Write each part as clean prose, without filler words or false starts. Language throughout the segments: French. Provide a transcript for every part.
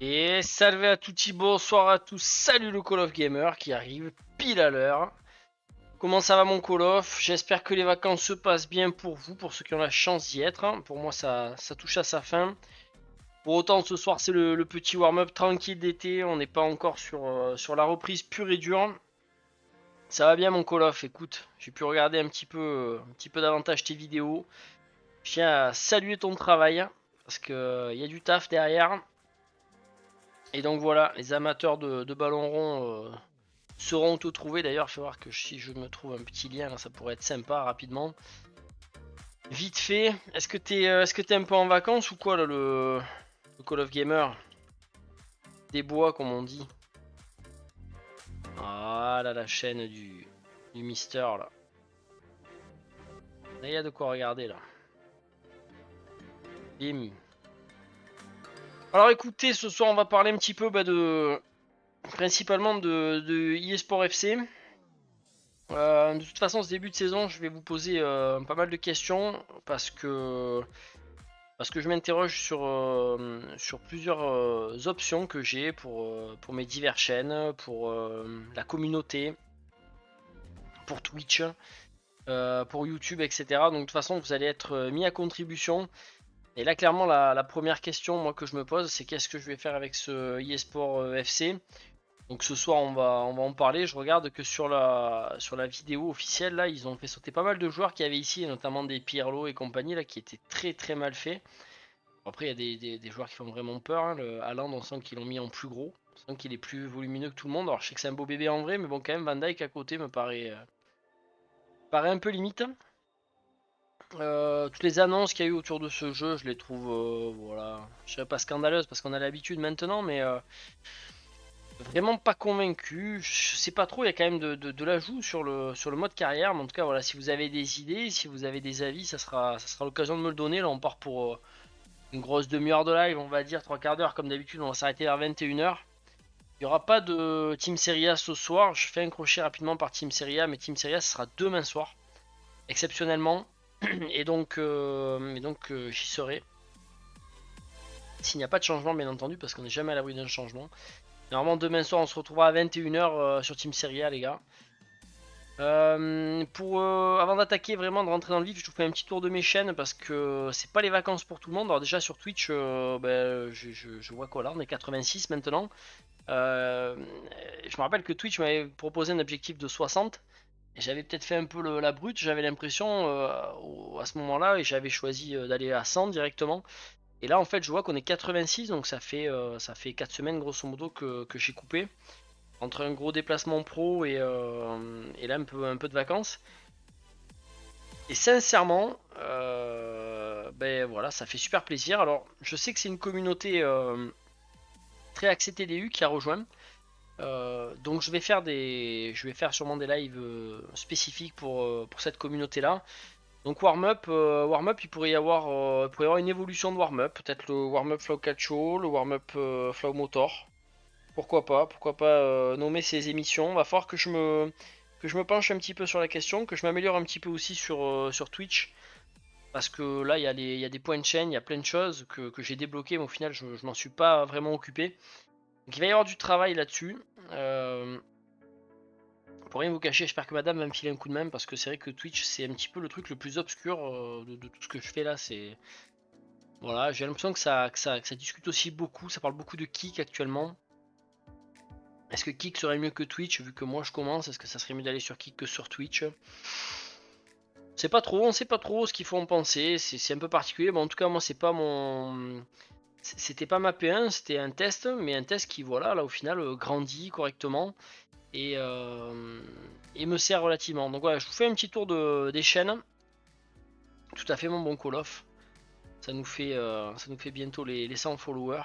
Et salve à tutti, bonsoir à tous, salut le Call of Gamer qui arrive pile à l'heure. Comment ça va mon Call of? J'espère que les vacances se passent bien pour vous, pour ceux qui ont la chance d'y être. Pour moi ça touche à sa fin. Pour autant ce soir c'est le petit warm-up tranquille d'été, on n'est pas encore sur la reprise pure et dure. Ça va bien mon Call of, écoute, j'ai pu regarder un petit peu davantage tes vidéos. Je tiens à saluer ton travail, parce que y a du taf derrière. Et donc voilà, les amateurs de ballon rond seront tout trouvés. D'ailleurs, il faut voir que si je me trouve un petit lien, là, ça pourrait être sympa rapidement. Vite fait, est-ce que t'es un peu en vacances ou quoi là, le Call of Gamer? Des bois comme on dit. Ah là, la chaîne du Mister là. Là, il y a de quoi regarder là. Bim. Alors écoutez, ce soir on va parler un petit peu principalement de eSport FC. De toute façon, ce début de saison, je vais vous poser pas mal de questions parce que je m'interroge sur plusieurs options que j'ai pour mes diverses chaînes, pour la communauté, pour Twitch, pour YouTube, etc. Donc de toute façon, vous allez être mis à contribution. Et là, clairement, la première question moi, que je me pose, c'est qu'est-ce que je vais faire avec ce eSport FC. Donc ce soir on va en parler. Je regarde que sur la vidéo officielle là, ils ont fait sauter pas mal de joueurs qu'il y avait ici, et notamment des Pirlo et compagnie là, qui étaient très très mal faits. Après il y a des joueurs qui font vraiment peur. Hein. Le Haaland, on sent qu'ils l'ont mis en plus gros. On sent qu'il est plus volumineux que tout le monde. Alors je sais que c'est un beau bébé en vrai, mais bon quand même Van Dijk à côté me paraît un peu limite. Toutes les annonces qu'il y a eu autour de ce jeu, je les trouve voilà, je dirais pas scandaleuses parce qu'on a l'habitude maintenant, mais vraiment pas convaincu, je sais pas trop, il y a quand même de l'ajout sur le mode carrière, mais en tout cas voilà, si vous avez des idées, si vous avez des avis, ça sera l'occasion de me le donner. Là on part pour une grosse demi-heure de live, on va dire 3/4 d'heure comme d'habitude, on va s'arrêter vers 21h. Il n'y aura pas de Team Serie A ce soir, je fais un crochet rapidement par Team Serie A, mais Team Serie A ce sera demain soir, exceptionnellement, et donc j'y serai. S'il n'y a pas de changement bien entendu, parce qu'on n'est jamais à l'abri d'un changement. Normalement demain soir on se retrouvera à 21h sur Team Serie A les gars. Avant d'attaquer vraiment, de rentrer dans le vif, je vous fais un petit tour de mes chaînes parce que c'est pas les vacances pour tout le monde. Alors déjà sur Twitch, je vois quoi là, on est 86 maintenant. Je me rappelle que Twitch m'avait proposé un objectif de 60 et j'avais peut-être fait un peu la brute, j'avais l'impression à ce moment-là, et j'avais choisi d'aller à 100 directement. Et là en fait je vois qu'on est 86, donc ça fait 4 semaines grosso modo que j'ai coupé entre un gros déplacement pro et là un peu de vacances. Et sincèrement, ben voilà, ça fait super plaisir. Alors je sais que c'est une communauté très axée TDU qui a rejoint. Donc je vais faire sûrement des lives spécifiques pour cette communauté là. Donc warm-up, il pourrait y avoir une évolution de warm-up, peut-être le warm-up Flow Calcio, le warm-up Flow Motor. Pourquoi pas nommer ces émissions. Va falloir que je me penche un petit peu sur la question, que je m'améliore un petit peu aussi sur Twitch. Parce que là, il y a des points de chaîne, il y a plein de choses que j'ai débloquées, mais au final, je m'en suis pas vraiment occupé. Donc il va y avoir du travail là-dessus. Pour rien vous cacher, j'espère que madame va me filer un coup de main, parce que c'est vrai que Twitch, c'est un petit peu le truc le plus obscur de tout ce que je fais là. Voilà, j'ai l'impression que ça discute aussi beaucoup, ça parle beaucoup de kick actuellement. Est-ce que Kick serait mieux que Twitch vu que moi je commence? Est-ce que ça serait mieux d'aller sur Kick que sur Twitch? On sait pas trop ce qu'il faut en penser, c'est un peu particulier, mais en tout cas moi c'était pas ma P1, c'était un test, mais un test qui, voilà, là au final, grandit correctement et, me sert relativement. Donc voilà, je vous fais un petit tour des chaînes. Tout à fait mon bon Call of. Ça nous fait bientôt les 100 followers.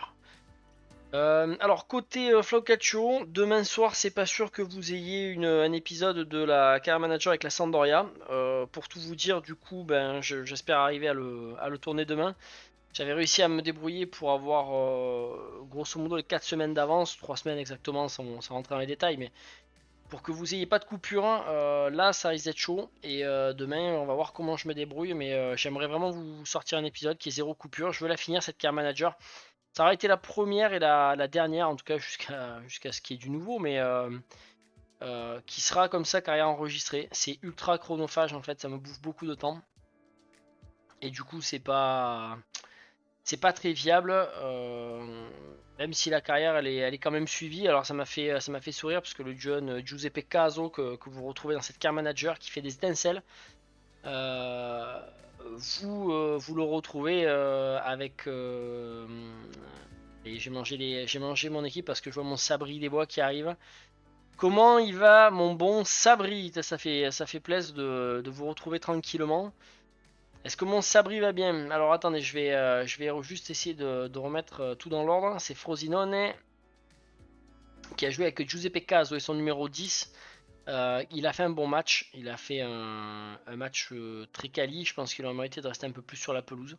Alors côté Flocaccio, demain soir c'est pas sûr que vous ayez un épisode de la Career Manager avec la Sampdoria. Pour tout vous dire, du coup, ben, j'espère arriver à le tourner demain. J'avais réussi à me débrouiller pour avoir grosso modo les 4 semaines d'avance, 3 semaines exactement sans rentrer dans les détails, mais pour que vous ayez pas de coupure, là ça risque d'être chaud. Et demain on va voir comment je me débrouille, mais j'aimerais vraiment vous sortir un épisode qui est zéro coupure. Je veux la finir cette Career Manager. Ça aurait été la première et la dernière, en tout cas jusqu'à ce qu'il y ait du nouveau, mais qui sera comme ça carrière enregistrée. C'est ultra chronophage en fait, ça me bouffe beaucoup de temps. Et du coup c'est pas très viable, même si la carrière elle est quand même suivie. Alors ça m'a fait sourire parce que le jeune Giuseppe Caso que vous retrouvez dans cette Car Manager qui fait des étincelles, euh, vous le retrouvez avec et j'ai mangé mon équipe parce que je vois mon Sabri des Bois qui arrive. Comment il va, mon bon Sabri? Ça fait plaisir de vous retrouver tranquillement. Est-ce que mon Sabri va bien? Alors attendez, je vais juste essayer de remettre tout dans l'ordre. C'est Frosinone qui a joué avec Giuseppe Caso et son numéro 10. Il a fait un bon match. Il a fait un match très quali. Je pense qu'il aurait mérité de rester un peu plus sur la pelouse.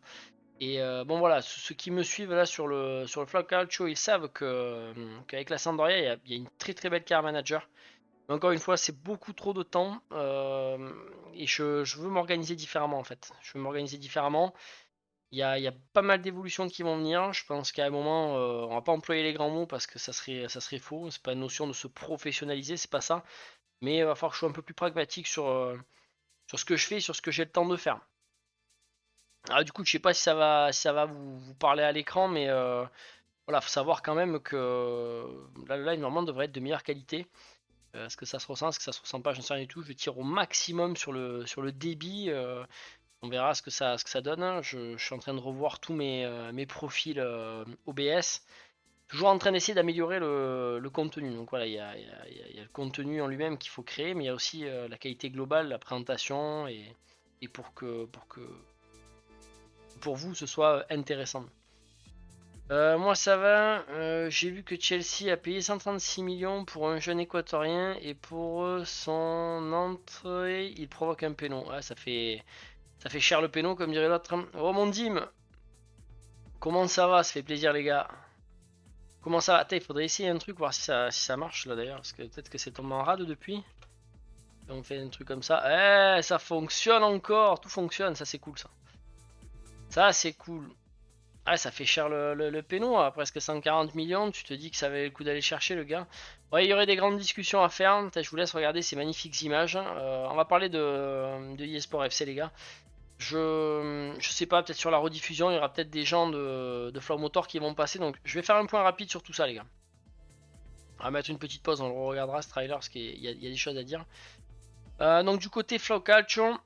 Et bon voilà, ceux qui me suivent là sur le Flock Calcio, ils savent qu'avec la Sampdoria, il y a une très très belle car manager. Mais encore une fois, c'est beaucoup trop de temps et je veux m'organiser différemment en fait. Je veux m'organiser différemment. Il y a pas mal d'évolutions qui vont venir. Je pense qu'à un moment, on va pas employer les grands mots parce que ça serait faux. C'est pas une notion de se professionnaliser, c'est pas ça. Mais il va falloir que je sois un peu plus pragmatique sur ce que je fais, sur ce que j'ai le temps de faire. Ah, du coup, je sais pas si ça va vous parler à l'écran, mais voilà, faut savoir quand même que la live normalement devrait être de meilleure qualité. Est-ce que ça se ressent, est-ce que ça se ressent pas, je ne sais rien du tout. Je tire au maximum sur le débit. On verra ce que ça donne, hein. Je suis en train de revoir tous mes profils OBS. Toujours en train d'essayer d'améliorer le contenu. Donc voilà, il y a le contenu en lui-même qu'il faut créer, mais il y a aussi la qualité globale, la présentation, et pour vous ce soit intéressant. Moi ça va, j'ai vu que Chelsea a payé 136 millions pour un jeune équatorien et pour son entrée il provoque un péno. Ouais, ça fait cher le péno comme dirait l'autre. Oh mon Dim, comment ça va? Ça fait plaisir les gars. Comment ça va? Attends, il faudrait essayer un truc, voir si ça marche là d'ailleurs, parce que peut-être que c'est tombé en rade depuis. On fait un truc comme ça. Eh, ça fonctionne encore, tout fonctionne, ça c'est cool ça. Ça c'est cool. Ah, ça fait cher le péno, à presque 140 millions, tu te dis que ça valait le coup d'aller chercher le gars. Ouais, il y aurait des grandes discussions à faire, je vous laisse regarder ces magnifiques images. On va parler de eSport FC les gars. Je sais pas, peut-être sur la rediffusion, il y aura peut-être des gens de Flow Motor qui vont passer, donc je vais faire un point rapide sur tout ça les gars. On va mettre une petite pause, on le regardera ce trailer parce qu'il y a des choses à dire. Donc du côté Flow Calcio,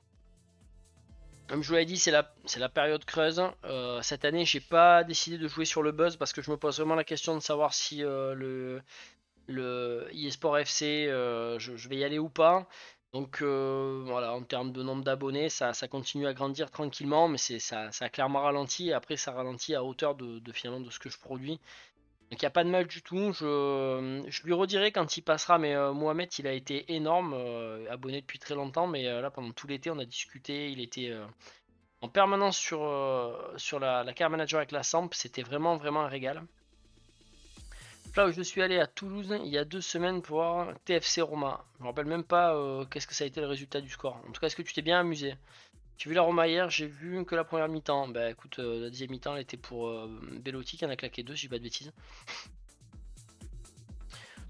comme je vous l'ai dit, c'est la période creuse. Cette année, j'ai pas décidé de jouer sur le buzz parce que je me pose vraiment la question de savoir si le eSport FC, je vais y aller ou pas. Donc voilà, en termes de nombre d'abonnés, ça continue à grandir tranquillement, mais ça a clairement ralenti. Et après, ça ralentit à hauteur finalement de ce que je produis. Donc il n'y a pas de mal du tout. Je lui redirai quand il passera, mais Mohamed, il a été énorme, abonné depuis très longtemps, mais là pendant tout l'été, on a discuté. Il était en permanence sur la Car Manager avec la Samp. C'était vraiment vraiment un régal. Là où je suis allé à Toulouse il y a 2 semaines pour voir TFC Roma. Je me rappelle même pas qu'est-ce que ça a été le résultat du score. En tout cas, est-ce que tu t'es bien amusé? J'ai vu la Roma hier, j'ai vu que la première mi-temps. Bah écoute, la deuxième mi-temps elle était pour Belotti qui en a claqué deux, si je dis pas de bêtises.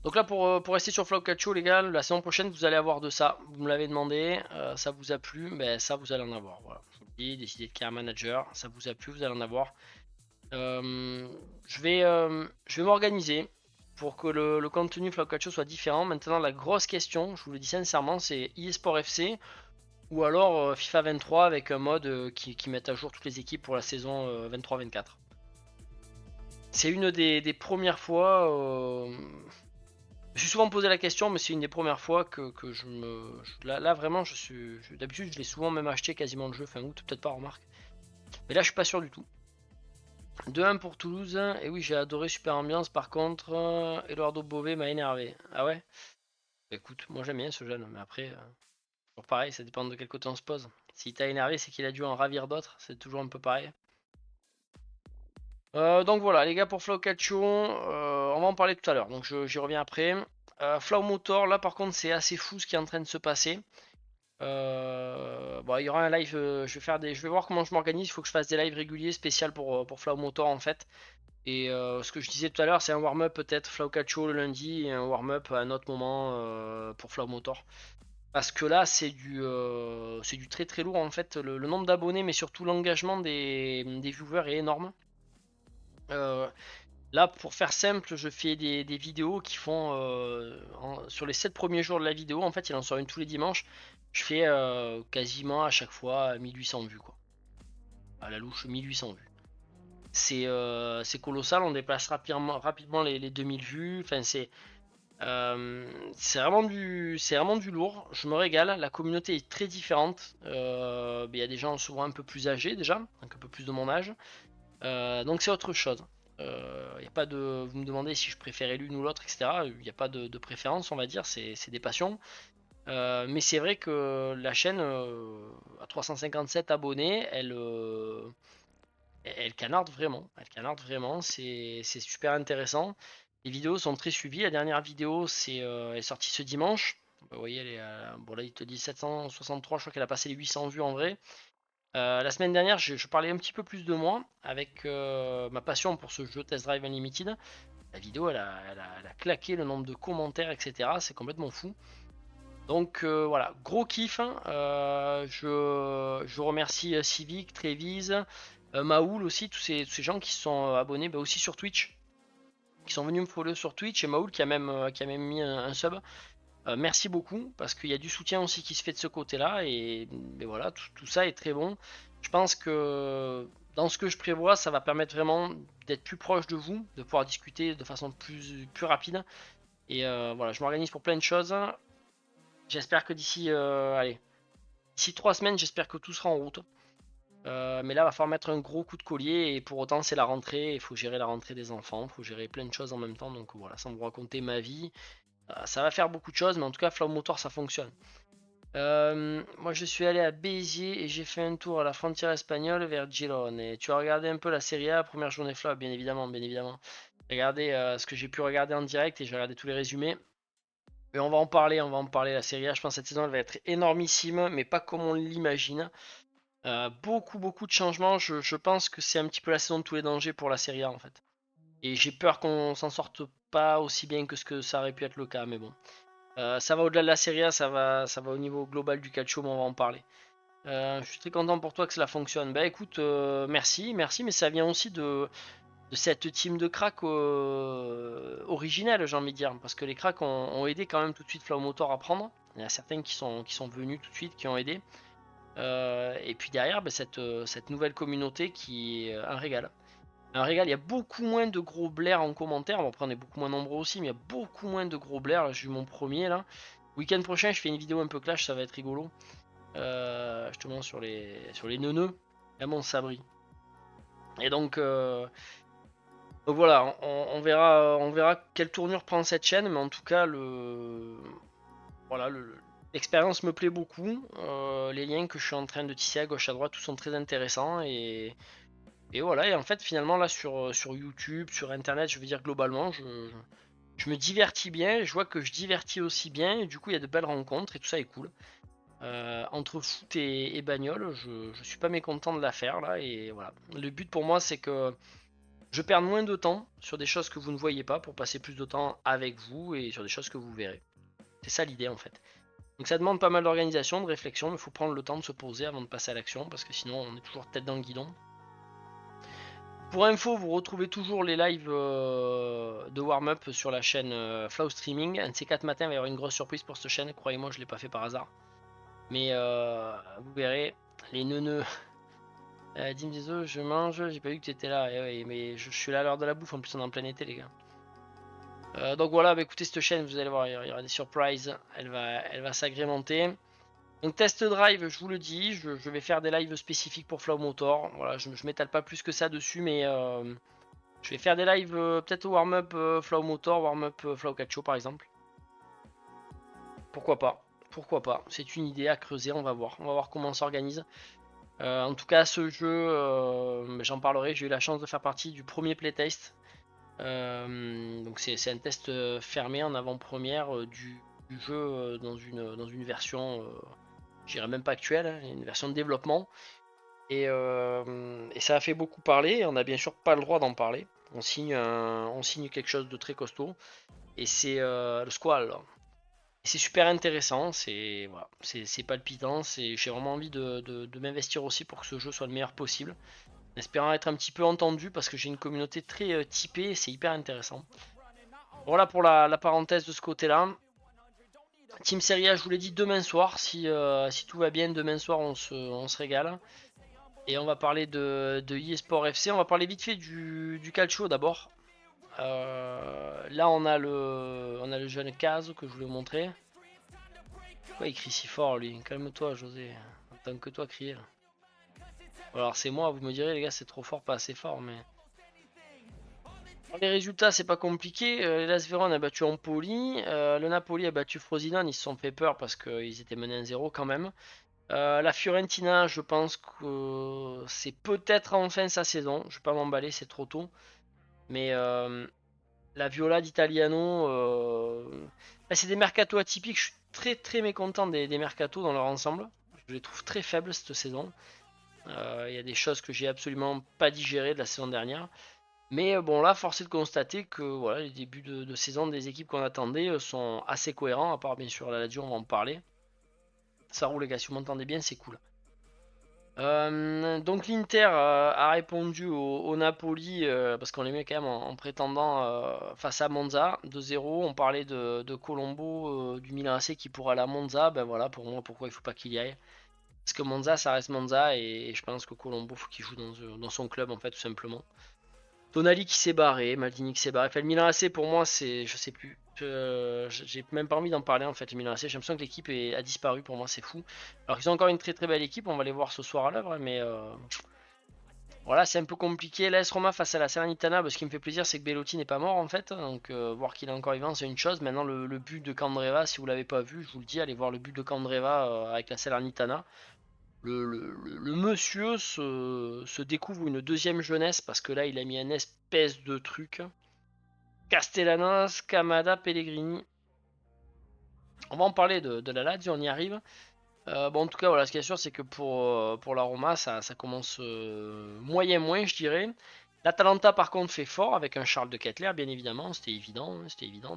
Donc là pour rester sur Flow Calcio les gars, la saison prochaine vous allez avoir de ça. Vous me l'avez demandé, ça vous a plu, ben ça vous allez en avoir. Voilà. Je vous le dis, décidez de care manager, ça vous a plu, vous allez en avoir. Je vais m'organiser pour que le contenu Flow Calcio soit différent. Maintenant la grosse question, je vous le dis sincèrement, c'est eSport FC ou alors FIFA 23 avec un mode qui met à jour toutes les équipes pour la saison 23-24. c'est une des premières fois. Je me suis souvent posé la question, mais c'est une des premières fois que je me. Là, vraiment, d'habitude, je l'ai souvent même acheté quasiment le jeu fin août, peut-être pas, remarque. Mais là, je suis pas sûr du tout. 2-1 pour Toulouse. Et oui, j'ai adoré Super Ambiance. Par contre, Eduardo Bové m'a énervé. Ah ouais? Bah, écoute, moi j'aime bien ce jeune, mais après, toujours pareil, ça dépend de quel côté on se pose. S'il t'a énervé, c'est qu'il a dû en ravir d'autres. C'est toujours un peu pareil. Donc voilà, les gars, pour Flow Calcio, on va en parler tout à l'heure. Donc j'y reviens après. Flow Motor, là par contre, c'est assez fou ce qui est en train de se passer. Bon, il y aura un live, je vais voir comment je m'organise. Il faut que je fasse des lives réguliers spéciaux pour Flow Motor en fait. Et ce que je disais tout à l'heure, c'est un warm-up peut-être Flow Calcio le lundi et un warm-up à un autre moment pour Flow Motor. Parce que là, c'est du très très lourd en fait. Le nombre d'abonnés, mais surtout l'engagement des viewers est énorme. Euh, Là, pour faire simple, je fais des vidéos qui font sur les 7 premiers jours de la vidéo. En fait, il en sort une tous les dimanches. Je fais quasiment à chaque fois 1800 vues quoi. À la louche, 1800 vues. C'est colossal, on dépasse rapidement les 2000 vues. Enfin, c'est vraiment du lourd. Je me régale. La communauté est très différente. Il y a des gens souvent un peu plus âgés déjà, donc un peu plus de mon âge. Donc c'est autre chose. Y a pas de, vous me demandez si je préférais l'une ou l'autre, etc. Il n'y a pas de préférence, on va dire. C'est des passions. Mais c'est vrai que la chaîne à 357 abonnés, elle canarde vraiment. Elle canarde vraiment. C'est super intéressant. Les vidéos sont très suivies. La dernière vidéo est sortie ce dimanche. Vous voyez, bon là il te dit 763. Je crois qu'elle a passé les 800 vues en vrai. La semaine dernière, je parlais un petit peu plus de moi avec ma passion pour ce jeu Test Drive Unlimited. La vidéo, elle a claqué le nombre de commentaires, etc. C'est complètement fou. Donc voilà, gros kiff, hein. Je remercie Civic, Trévise, Maoul aussi, tous ces gens qui sont abonnés aussi sur Twitch, qui sont venus me follow sur Twitch, et Maoul qui a même mis un sub. Merci beaucoup, parce qu'il y a du soutien aussi qui se fait de ce côté-là, et voilà, tout ça est très bon. Je pense que dans ce que je prévois, ça va permettre vraiment d'être plus proche de vous, de pouvoir discuter de façon plus rapide. Et voilà, je m'organise pour plein de choses. J'espère que d'ici 3 semaines, j'espère que tout sera en route. Mais là, il va falloir mettre un gros coup de collier, et pour autant, c'est la rentrée, il faut gérer la rentrée des enfants, il faut gérer plein de choses en même temps. Donc voilà, sans vous raconter ma vie, ça va faire beaucoup de choses, mais en tout cas, Flow Motor, ça fonctionne. Moi, je suis allé à Béziers et j'ai fait un tour à la frontière espagnole vers Girone. Et tu as regardé un peu la Serie A, première journée Flow, bien évidemment, bien évidemment. Regardez ce que j'ai pu regarder en direct et j'ai regardé tous les résumés. Mais on va en parler. La Serie A, je pense que cette saison, elle va être énormissime, mais pas comme on l'imagine. Beaucoup de changements. Je pense que c'est un petit peu la saison de tous les dangers pour la Serie A en fait. Et j'ai peur qu'on s'en sorte pas aussi bien que ce que ça aurait pu être le cas, mais bon. Ça va au-delà de la Serie A, ça va au niveau global du calcio, mais on va en parler. Je suis très content pour toi que cela fonctionne. Bah écoute, merci, mais ça vient aussi de cette team de cracks originelle, j'ai envie de dire, parce que les cracks ont aidé quand même tout de suite Flow Motor à prendre. Il y en a certains qui sont venus tout de suite, qui ont aidé. Et puis derrière, bah, cette nouvelle communauté qui est un régal. Un régal, il y a beaucoup moins de gros blairs en commentaire. Bon, après, on est beaucoup moins nombreux aussi, mais il y a beaucoup moins de gros blairs. J'ai eu mon premier là. Week-end prochain, je fais une vidéo un peu clash, ça va être rigolo. Justement sur les neuneux. Et mon sabri. Et donc voilà, on verra quelle tournure prend cette chaîne, mais en tout cas, voilà, l'expérience me plaît beaucoup. Les liens que je suis en train de tisser à gauche à droite, tous sont très intéressants. Et voilà, et en fait, finalement, là, sur YouTube, sur Internet, je veux dire globalement, je me divertis bien. Je vois que je divertis aussi bien. Et du coup, il y a de belles rencontres et tout ça est cool. Entre foot et bagnole, je suis pas mécontent de la faire là. Et voilà. Le but pour moi, c'est que je perde moins de temps sur des choses que vous ne voyez pas pour passer plus de temps avec vous et sur des choses que vous verrez. C'est ça l'idée en fait. Donc ça demande pas mal d'organisation, de réflexion, mais il faut prendre le temps de se poser avant de passer à l'action parce que sinon on est toujours tête dans le guidon. Pour info, vous retrouvez toujours les lives de warm-up sur la chaîne Flow Streaming. Un de ces 4 matins, il va y avoir une grosse surprise pour cette chaîne. Croyez-moi, je ne l'ai pas fait par hasard. Mais vous verrez, les neuneux, Dim des œufs, je mange, j'ai pas vu que tu étais là. Ouais, mais je suis là à l'heure de la bouffe, en plus on est en plein été les gars. Donc voilà, bah, écoutez cette chaîne, vous allez voir, il y aura des surprises, elle va s'agrémenter. Donc test drive, je vous le dis, je vais faire des lives spécifiques pour Flow Motor. Voilà, je m'étale pas plus que ça dessus, mais je vais faire des lives peut-être au warm-up Flow Motor, warm-up Flow Cacho par exemple. Pourquoi pas? Pourquoi pas? C'est une idée à creuser, on va voir. On va voir comment on s'organise. En tout cas, ce jeu, j'en parlerai. J'ai eu la chance de faire partie du premier playtest. Donc c'est un test fermé en avant-première du jeu dans une version, je dirais même pas actuelle, hein, une version de développement. Et ça a fait beaucoup parler. On n'a bien sûr pas le droit d'en parler. On signe quelque chose de très costaud. Et c'est le Squall. C'est super intéressant, c'est voilà, c'est palpitant, j'ai vraiment envie de m'investir aussi pour que ce jeu soit le meilleur possible, en espérant être un petit peu entendu parce que j'ai une communauté très typée et c'est hyper intéressant. Voilà pour la parenthèse de ce côté-là. Team Serie A, je vous l'ai dit, demain soir, si tout va bien, demain soir on se régale. Et on va parler de eSport FC, on va parler vite fait du calcio d'abord. Là on a le jeune Kaz que je voulais vous montrer. Pourquoi il crie si fort lui? Calme-toi José. Tant que toi crier là. Alors c'est moi, vous me direz les gars c'est trop fort, pas assez fort mais. Alors, les résultats c'est pas compliqué. L'Hellas Vérone a battu Empoli. Le Napoli a battu Frosinone, ils se sont fait peur parce qu'ils étaient menés 1-0 quand même. La Fiorentina, je pense que c'est peut-être enfin sa saison. Je vais pas m'emballer, c'est trop tôt. Mais la Viola d'Italiano, c'est des mercatos atypiques. Je suis très très mécontent des mercatos dans leur ensemble. Je les trouve très faibles cette saison. Il y a des choses que j'ai absolument pas digérées de la saison dernière. Mais bon, là, force est de constater que voilà, les débuts de saison des équipes qu'on attendait sont assez cohérents, à part bien sûr la Lazio, on va en parler. Ça roule les gars, si vous m'entendez bien, c'est cool. Donc l'Inter a répondu au Napoli parce qu'on les met quand même en prétendant face à Monza 2-0. On parlait de Colombo du Milan AC qui pourra aller à Monza. Ben voilà pour moi pourquoi il faut pas qu'il y aille. Parce que Monza ça reste Monza et je pense que Colombo faut qu'il joue dans son club en fait tout simplement. Tonali qui s'est barré, Maldini qui s'est barré. Enfin, le Milan AC pour moi c'est je sais plus. J'ai même pas envie d'en parler en fait le Milan AC. J'ai l'impression que l'équipe a disparu pour moi c'est fou. Alors qu'ils ont encore une très très belle équipe, on va les voir ce soir à l'œuvre, mais voilà c'est un peu compliqué. L'AS Roma face à la Salernitana, ce qui me fait plaisir c'est que Belotti n'est pas mort en fait, donc voir qu'il est encore vivant c'est une chose. Maintenant le but de Candreva, si vous l'avez pas vu, je vous le dis, allez voir le but de Candreva avec la Salernitana. Le monsieur se découvre une deuxième jeunesse parce que là il a mis un espèce de truc. Castellanos, Kamada, Pellegrini. On va en parler de la Lazio, on y arrive. Bon, en tout cas, voilà, ce qui est sûr, c'est que pour la Roma, ça commence moyen moins, je dirais. L'Atalanta, par contre, fait fort avec un Charles de Kettler, bien évidemment. C'était évident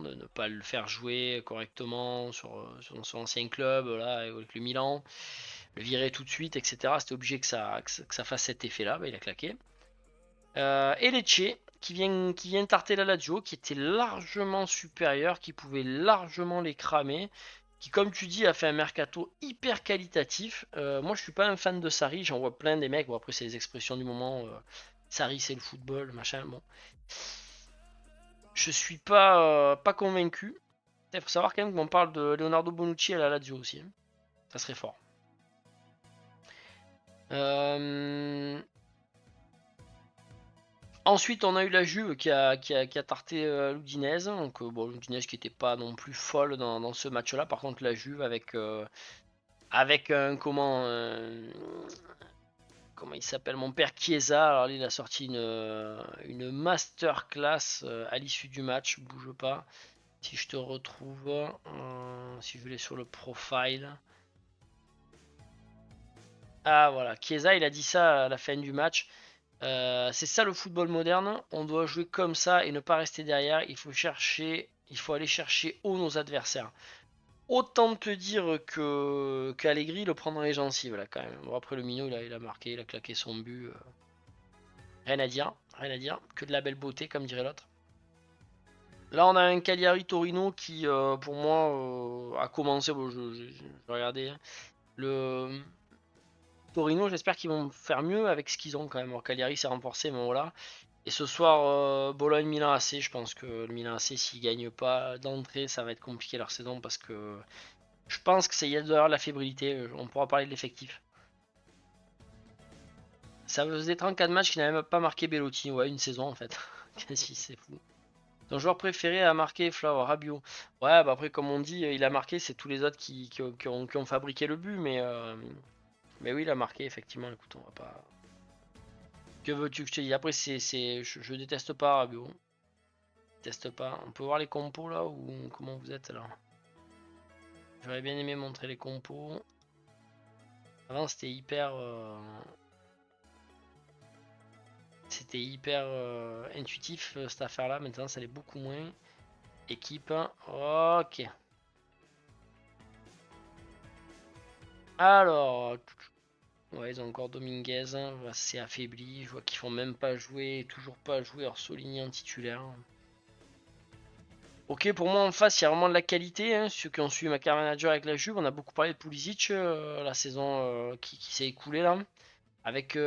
de ne pas le faire jouer correctement sur son ancien club, là, avec le Milan. Le virer tout de suite, etc. C'était obligé que ça fasse cet effet-là. Bah, il a claqué. Et Lecce qui vient tarter la Lazio, qui était largement supérieur, qui pouvait largement les cramer, qui comme tu dis a fait un mercato hyper qualitatif. Moi je suis pas un fan de Sarri, j'en vois plein des mecs, bon après c'est les expressions du moment, Sarri c'est le football, machin, bon. Je suis pas convaincu. Il faut savoir quand même qu'on parle de Leonardo Bonucci à la Lazio aussi, hein. Ça serait fort. Ensuite, on a eu la Juve qui a tarté l'Udinese. Donc, bon, l'Udinese qui n'était pas non plus folle dans ce match-là. Par contre, la Juve avec un comment il s'appelle, mon père Chiesa. Alors, il a sorti une masterclass à l'issue du match. Bouge pas. Si je te retrouve, si je vais sur le profile. Ah voilà, Chiesa, il a dit ça à la fin du match. C'est ça le football moderne. On doit jouer comme ça et ne pas rester derrière. Il faut aller chercher haut nos adversaires. Autant te dire que qu'Allegri le prend dans les gencives là quand même. Bon, après le Mino il a marqué, il a claqué son but. Rien à dire, rien à dire. Que de la belle beauté comme dirait l'autre. Là on a un Cagliari Torino qui pour moi a commencé. Bon, je regardais hein, le Torino, j'espère qu'ils vont faire mieux avec ce qu'ils ont quand même. Alors, Cagliari s'est renforcé, mais voilà. Et ce soir, Bologne-Milan AC, je pense que le Milan AC, s'ils gagnent pas d'entrée, ça va être compliqué leur saison parce que je pense que il y a de la fébrilité. On pourra parler de l'effectif. Ça faisait 34 matchs qu'il n'avait même pas marqué Bellotti. Ouais, une saison en fait. Quasi, c'est fou. Ton joueur préféré a marqué Flau, Rabiot. Ouais, bah après, comme on dit, il a marqué, c'est tous les autres qui ont fabriqué le but, mais oui, il a marqué, effectivement. Écoute, on va pas. Que veux-tu que je te dise? Après, je déteste pas Rabiot. Je déteste pas. On peut voir les compos là ou comment vous êtes là? J'aurais bien aimé montrer les compos. Avant, c'était hyper intuitif cette affaire-là. Maintenant, ça l'est beaucoup moins. Équipe. Ok. Alors, ouais, ils ont encore Dominguez, c'est affaibli. Je vois qu'ils font même pas jouer, toujours pas jouer Orsolini en titulaire. Ok, pour moi en face, il y a vraiment de la qualité. Hein. Ceux qui ont suivi ma carrière manager avec la Juve, on a beaucoup parlé de Pulisic la saison qui s'est écoulée là. Avec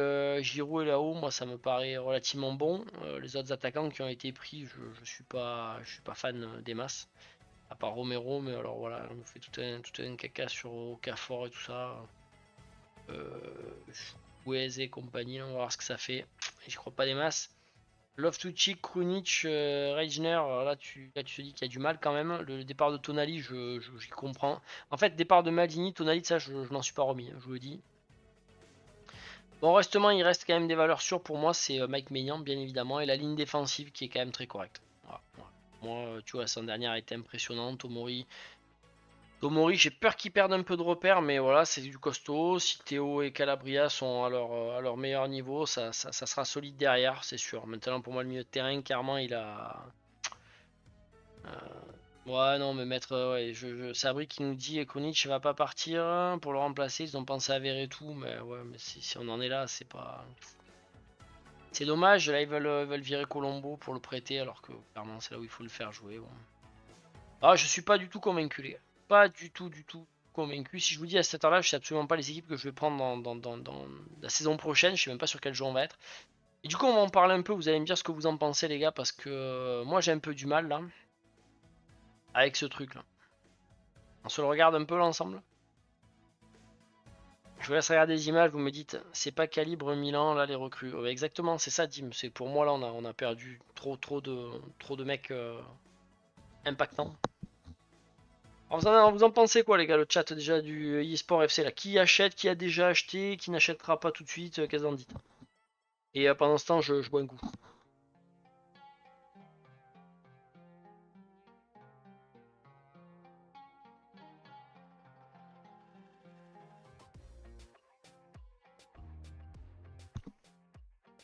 Giroud et Lao, moi ça me paraît relativement bon. Les autres attaquants qui ont été pris, je suis pas fan des masses. À part Romero, mais alors voilà, on nous fait tout un caca sur Okafor et tout ça. Chukwueze et compagnie, on va voir ce que ça fait. J'y crois pas des masses. Loftus-Cheek, Krunic, Reijner, là tu te dis qu'il y a du mal quand même. Le départ de Tonali, j'y comprends. En fait, départ de Maldini, Tonali, ça je m'en suis pas remis, je vous le dis. Bon, restement, il reste quand même des valeurs sûres pour moi, c'est Mike Maignan, bien évidemment, et la ligne défensive qui est quand même très correcte. Voilà, voilà. Moi, tu vois, la saison dernière a été impressionnante. Tomori, j'ai peur qu'ils perdent un peu de repères, mais voilà, c'est du costaud. Si Théo et Calabria sont à leur meilleur niveau, ça sera solide derrière, c'est sûr. Maintenant, pour moi, le milieu de terrain, clairement, il a. Ouais, non, mais mettre. Ouais, Sabri qui nous dit Konic va pas partir pour le remplacer. Ils ont pensé à tout, mais ouais, mais si on en est là, c'est pas. C'est dommage, là, ils veulent virer Colombo pour le prêter, alors que clairement, c'est là où il faut le faire jouer. Bon. Ah, je suis pas du tout convaincu, les gars. Pas du tout convaincu. Si je vous dis à cette heure-là, je sais absolument pas les équipes que je vais prendre dans la saison prochaine. Je sais même pas sur quel jeu on va être. Et du coup, on va en parler un peu. Vous allez me dire ce que vous en pensez, les gars, parce que moi, j'ai un peu du mal là avec ce truc-là. On se le regarde un peu l'ensemble. Je vous laisse regarder des images. Vous me dites, c'est pas calibre Milan là les recrues. Ouais, exactement, c'est ça, Dim. C'est pour moi là, on a perdu trop de mecs impactants. Alors, vous en pensez quoi les gars, le chat déjà du eSport FC là? Qui achète, qui a déjà acheté, qui n'achètera pas tout de suite, qu'est-ce que vous en dites? Et pendant ce temps, je bois un coup.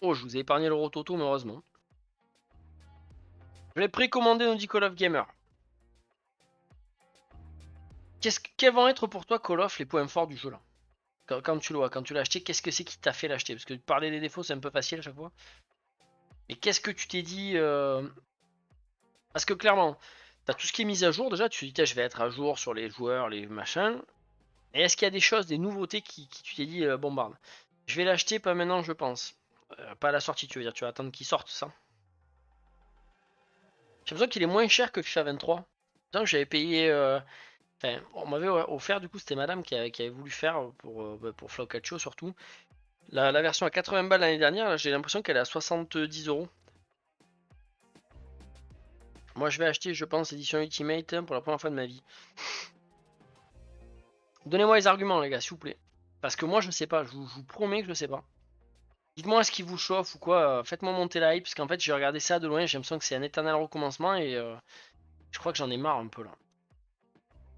Oh, je vous ai épargné le rototo malheureusement. Je l'ai précommandé, nous dit Call of Gamer. Quels vont être pour toi Call of les points forts du jeu là? Quand tu le vois, quand tu l'as acheté, qu'est-ce que c'est qui t'a fait l'acheter? Parce que parler des défauts c'est un peu facile à chaque fois. Mais qu'est-ce que tu t'es dit Parce que clairement, t'as tout ce qui est mis à jour déjà, tu te dis je vais être à jour sur les joueurs, les machins. Et est-ce qu'il y a des choses, des nouveautés qui tu t'es dit bombarde? Je vais l'acheter, pas maintenant je pense. Pas à la sortie, tu veux dire, tu vas attendre qu'il sorte ça. J'ai l'impression qu'il est moins cher que FIFA 23. Que j'avais payé. Enfin, on m'avait offert, du coup, c'était madame qui avait voulu faire pour Flow Calcio surtout. La version à 80 balles l'année dernière, j'ai l'impression qu'elle est à 70 euros. Moi, je vais acheter, je pense, l'édition Ultimate pour la première fois de ma vie. Donnez-moi les arguments, les gars, s'il vous plaît. Parce que moi, je sais pas, je vous promets que je sais pas. Dites-moi ce qui vous chauffe ou quoi, faites-moi monter la hype, parce qu'en fait, j'ai regardé ça de loin, j'ai l'impression que c'est un éternel recommencement et je crois que j'en ai marre un peu là.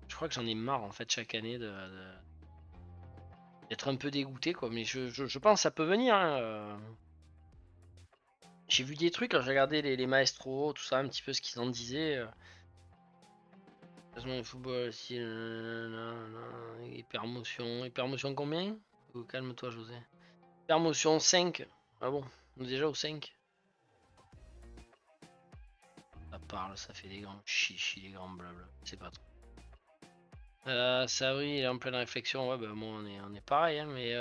Je crois que j'en ai marre en fait chaque année d'être un peu dégoûté quoi, mais je pense que ça peut venir. Hein, J'ai vu des trucs quand j'ai regardé les maestros, tout ça, un petit peu ce qu'ils en disaient. De football, si, hypermotion combien? Oh, calme-toi José. Hypermotion 5. Ah bon, on est déjà au 5. Ça parle, ça fait des grands chichis, des grands blabla. C'est pas trop. Sabri, il est en pleine réflexion. Ouais, bah, moi, on est pareil, hein, mais.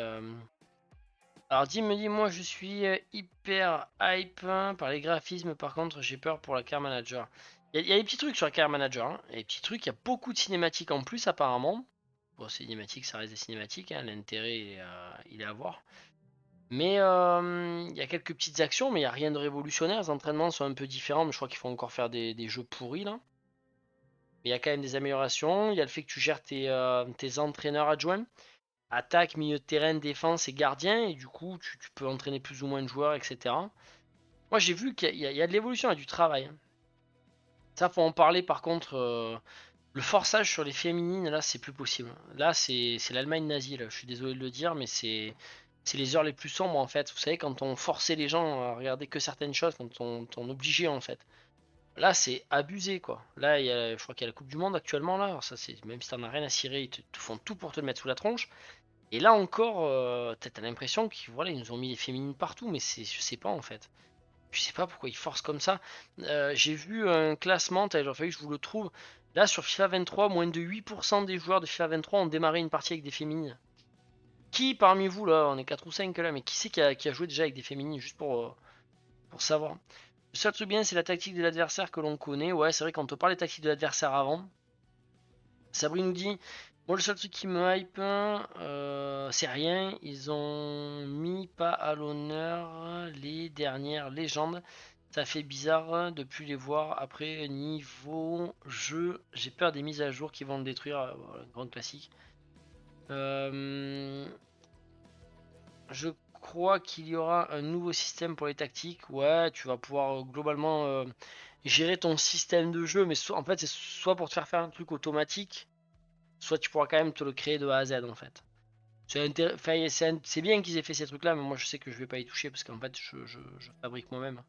Alors, me dit, moi, je suis hyper hype hein, par les graphismes. Par contre, j'ai peur pour la Car Manager. Il y a des petits trucs sur la Car Manager. Hein, et des petits trucs, il y a beaucoup de cinématiques en plus, apparemment. Bon, cinématiques, ça reste des cinématiques. Hein, l'intérêt, il est à voir. Mais il y a quelques petites actions, mais il n'y a rien de révolutionnaire. Les entraînements sont un peu différents, mais je crois qu'il faut encore faire des jeux pourris là. Mais il y a quand même des améliorations. Il y a le fait que tu gères tes entraîneurs adjoints. Attaque, milieu de terrain, défense et gardien. Et du coup, tu peux entraîner plus ou moins de joueurs, etc. Moi, j'ai vu qu'il y a de l'évolution, il y a du travail. Hein. Ça, faut en parler par contre. Le forçage sur les féminines, là, c'est plus possible. Là, c'est l'Allemagne nazie. Là. Je suis désolé de le dire, mais c'est les heures les plus sombres en fait. Vous savez, quand on forçait les gens à regarder que certaines choses, quand on obligeait en fait. Là, c'est abusé quoi. Là, je crois qu'il y a la Coupe du Monde actuellement là. Alors ça, c'est même si t'en as rien à cirer, ils te font tout pour te le mettre sous la tronche. Et là encore, t'as l'impression qu'ils voilà, ils nous ont mis les féminines partout, mais je sais pas en fait. Je sais pas pourquoi ils forcent comme ça. J'ai vu un classement, il fallu que je vous le trouve. Là, sur FIFA 23, moins de 8% des joueurs de FIFA 23 ont démarré une partie avec des féminines. Qui parmi vous, là, on est 4 ou 5 là, mais qui c'est qui a joué déjà avec des féminines, juste pour savoir. Le seul truc bien, c'est la tactique de l'adversaire que l'on connaît. Ouais, c'est vrai, quand on parle des tactiques de l'adversaire avant, Sabri nous dit, moi le seul truc qui me hype, c'est rien. Ils ont mis pas à l'honneur les dernières légendes. Ça fait bizarre de plus les voir après niveau jeu. J'ai peur des mises à jour qui vont le détruire. Voilà, grand classique. Je crois qu'il y aura un nouveau système pour les tactiques. Ouais, tu vas pouvoir globalement gérer ton système de jeu, mais en fait c'est soit pour te faire un truc automatique, soit tu pourras quand même te le créer de A à Z en fait. C'est bien qu'ils aient fait ces trucs là, mais moi je sais que je vais pas y toucher parce qu'en fait je fabrique moi-même.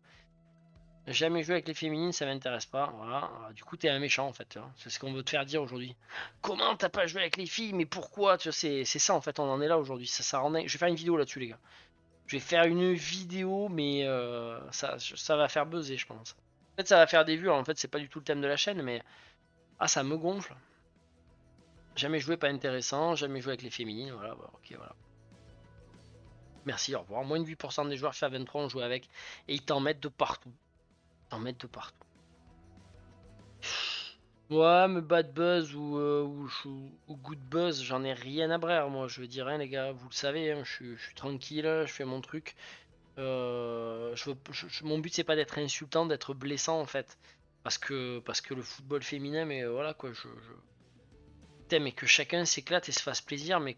Jamais joué avec les féminines, ça m'intéresse pas. Voilà. Du coup, t'es un méchant en fait. C'est ce qu'on veut te faire dire aujourd'hui. Comment t'as pas joué avec les filles? Mais pourquoi? Tu vois, c'est ça en fait, on en est là aujourd'hui. Ça rend... Je vais faire une vidéo là-dessus, les gars. Je vais faire une vidéo, mais ça va faire buzzer, je pense. En fait, ça va faire des vues. En fait, c'est pas du tout le thème de la chaîne, mais ah, ça me gonfle. Jamais joué, pas intéressant. Jamais joué avec les féminines. Voilà, bah, ok, voilà. Merci, au revoir. Moins de 8% des joueurs FIFA 23 ont joué avec. Et ils t'en mettent de partout. Ils t'en mettent de partout. Ouais, mais bad buzz ou good buzz, j'en ai rien à brère, moi. Je veux dire, hein, les gars, vous le savez, hein, je suis tranquille, je fais mon truc. Mon but, c'est pas d'être insultant, d'être blessant, en fait. Parce que le football féminin, mais voilà, quoi, Putain, mais que chacun s'éclate et se fasse plaisir, mais